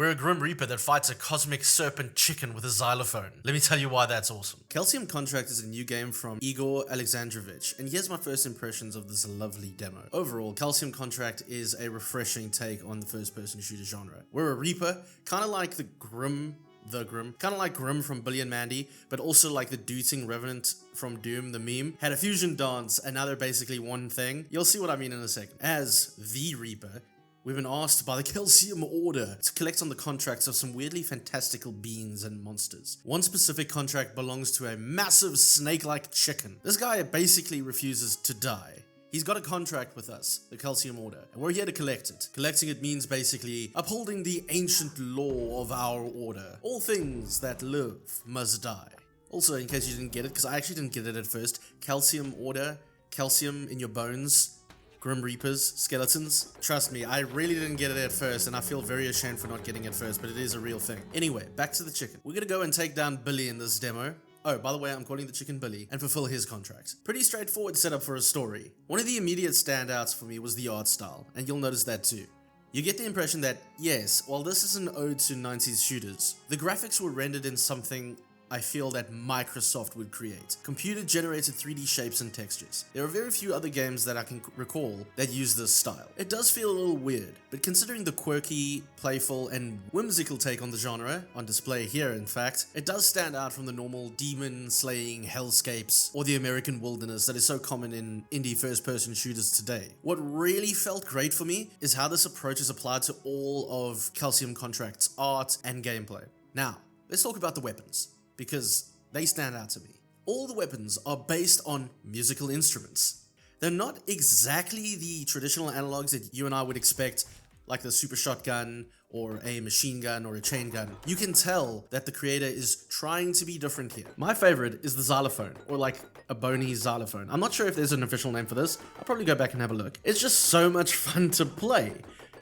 We're a Grim Reaper that fights a cosmic serpent chicken with a xylophone. Let me tell you why that's awesome. Calcium Contract is a new game from Igor Aleksandrowicz, and here's my first impressions of this lovely demo. Overall, Calcium Contract is a refreshing take on the first-person shooter genre. We're a Reaper, kind of like Grim, kind of like Grim from Billy and Mandy, but also like the Dooting Revenant from Doom, the meme, had a fusion dance, and now they're basically one thing. You'll see what I mean in a second. As the Reaper, we've been asked by the Calcium Order to collect on the contracts of some weirdly fantastical beings and monsters. One specific contract belongs to a massive snake-like chicken. This guy basically refuses to die. He's got a contract with us, the Calcium Order, and we're here to collect it. Collecting it means basically upholding the ancient law of our order. All things that live must die. Also, in case you didn't get it, because I actually didn't get it at first, Calcium Order, calcium in your bones, Grim Reapers, skeletons. Trust me, I really didn't get it at first, and I feel very ashamed for not getting it first, but it is a real thing. Anyway, back to the chicken. We're gonna go and take down Billy in this demo. Oh, by the way, I'm calling the chicken Billy, and fulfill his contract. Pretty straightforward setup for a story. One of the immediate standouts for me was the art style, and you'll notice that too. You get the impression that, yes, while this is an ode to 90s shooters, the graphics were rendered in something I feel that Microsoft would create. Computer-generated 3D shapes and textures. There are very few other games that I can recall that use this style. It does feel a little weird, but considering the quirky, playful, and whimsical take on the genre, on display here in fact, it does stand out from the normal demon-slaying hellscapes or the American wilderness that is so common in indie first-person shooters today. What really felt great for me is how this approach is applied to all of Calcium Contract's art and gameplay. Now, let's talk about the weapons, because they stand out to me. All the weapons are based on musical instruments. They're not exactly the traditional analogs that you and I would expect, like the super shotgun or a machine gun or a chain gun. You can tell that the creator is trying to be different here. My favorite is the xylophone, or like a bony xylophone. I'm not sure if there's an official name for this. I'll probably go back and have a look. It's just so much fun to play,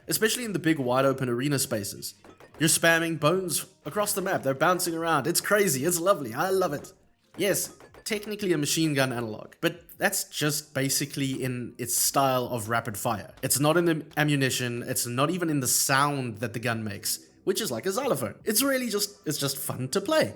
especially in the big wide open arena spaces. You're spamming bones across the map. They're bouncing around. It's crazy. It's lovely. I love it. Yes, technically a machine gun analog, but that's just basically in its style of rapid fire. It's not in the ammunition. It's not even in the sound that the gun makes, which is like a xylophone. It's just fun to play.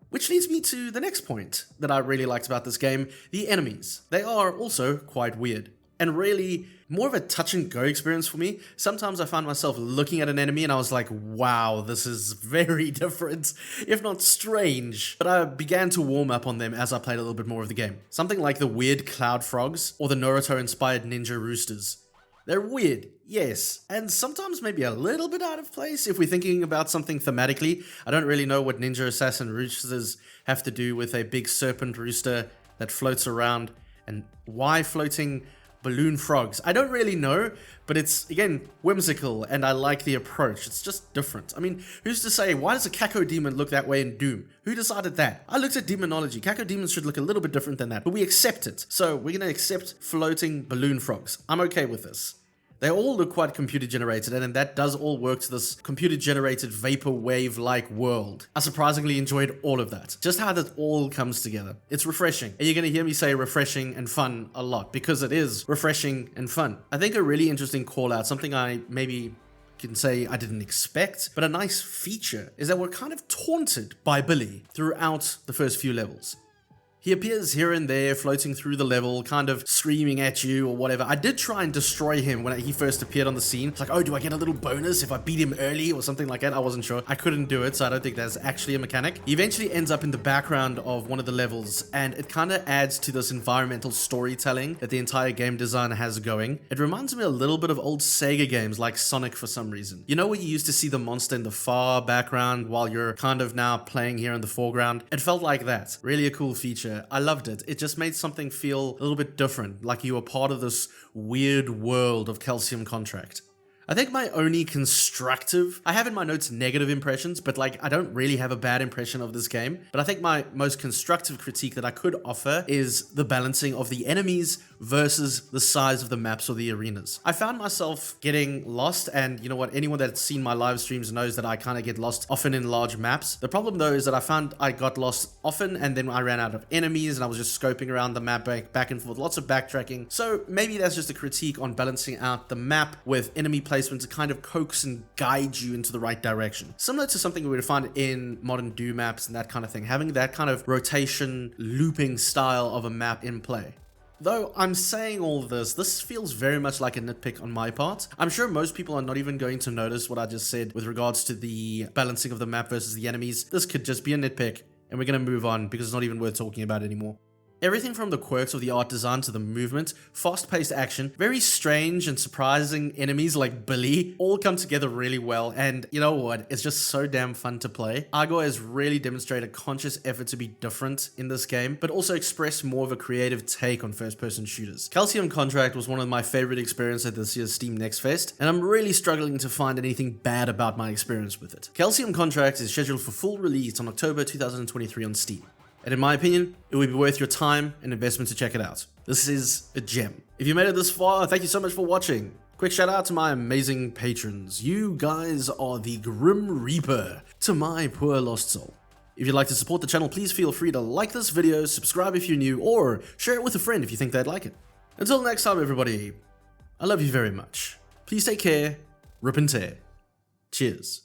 Which leads me to the next point that I really liked about this game, the enemies. They are also quite weird, and really more of a touch and go experience for me. Sometimes I found myself looking at an enemy and I was like, wow, this is very different, if not strange. But I began to warm up on them as I played a little bit more of the game. Something like the weird cloud frogs or the Naruto-inspired ninja roosters. They're weird, yes, and sometimes maybe a little bit out of place if we're thinking about something thematically. I don't really know what ninja assassin roosters have to do with a big serpent rooster that floats around, and why floating balloon frogs. I don't really know, but it's, again, whimsical, and I like the approach. It's just different. I mean, who's to say, why does a Hyacsho demon look that way in Doom? Who decided that? I looked at demonology. Hyacsho demons should look a little bit different than that, but we accept it. So we're going to accept floating balloon frogs. I'm okay with this. They all look quite computer generated, and that does all work to this computer generated vapor wave like world. I surprisingly enjoyed all of that. Just how that all comes together. It's refreshing. And you're going to hear me say refreshing and fun a lot, because it is refreshing and fun. I think a really interesting call out, something I maybe can say I didn't expect, but a nice feature, is that we're kind of taunted by Billy throughout the first few levels. He appears here and there, floating through the level, kind of screaming at you or whatever. I did try and destroy him when he first appeared on the scene. It's like, oh, do I get a little bonus if I beat him early or something like that? I wasn't sure. I couldn't do it, so I don't think that's actually a mechanic. He eventually ends up in the background of one of the levels, and it kind of adds to this environmental storytelling that the entire game design has going. It reminds me a little bit of old Sega games like Sonic for some reason. You know where you used to see the monster in the far background while you're kind of now playing here in the foreground? It felt like that. Really a cool feature. I loved it. It just made something feel a little bit different, like you were part of this weird world of Calcium Contract. I think my only constructive, I have in my notes negative impressions, but like I don't really have a bad impression of this game. But I think my most constructive critique that I could offer is the balancing of the enemies versus the size of the maps or the arenas. I found myself getting lost, and you know what, anyone that's seen my live streams knows that I kind of get lost often in large maps. The problem though is that I found I got lost often, and then I ran out of enemies and I was just scoping around the map back and forth, lots of backtracking. So maybe that's just a critique on balancing out the map with enemy placement placement to kind of coax and guide you into the right direction. Similar to something we would find in modern Doom maps and that kind of thing, having that kind of rotation, looping style of a map in play. Though I'm saying all this feels very much like a nitpick on my part. I'm sure most people are not even going to notice what I just said with regards to the balancing of the map versus the enemies. This could just be a nitpick, and we're going to move on because it's not even worth talking about anymore. Everything from the quirks of the art design to the movement, fast-paced action, very strange and surprising enemies like Billy all come together really well, and you know what, it's just so damn fun to play. Igor has really demonstrated a conscious effort to be different in this game, but also express more of a creative take on first-person shooters. Calcium Contract was one of my favorite experiences at this year's Steam Next Fest, and I'm really struggling to find anything bad about my experience with it. Calcium Contract is scheduled for full release on October 2023 on Steam. And in my opinion, it would be worth your time and investment to check it out. This is a gem. If you made it this far, thank you so much for watching. Quick shout out to my amazing patrons. You guys are the Grim Reaper to my poor lost soul. If you'd like to support the channel, please feel free to like this video, subscribe if you're new, or share it with a friend if you think they'd like it. Until next time, everybody, I love you very much. Please take care, rip and tear. Cheers.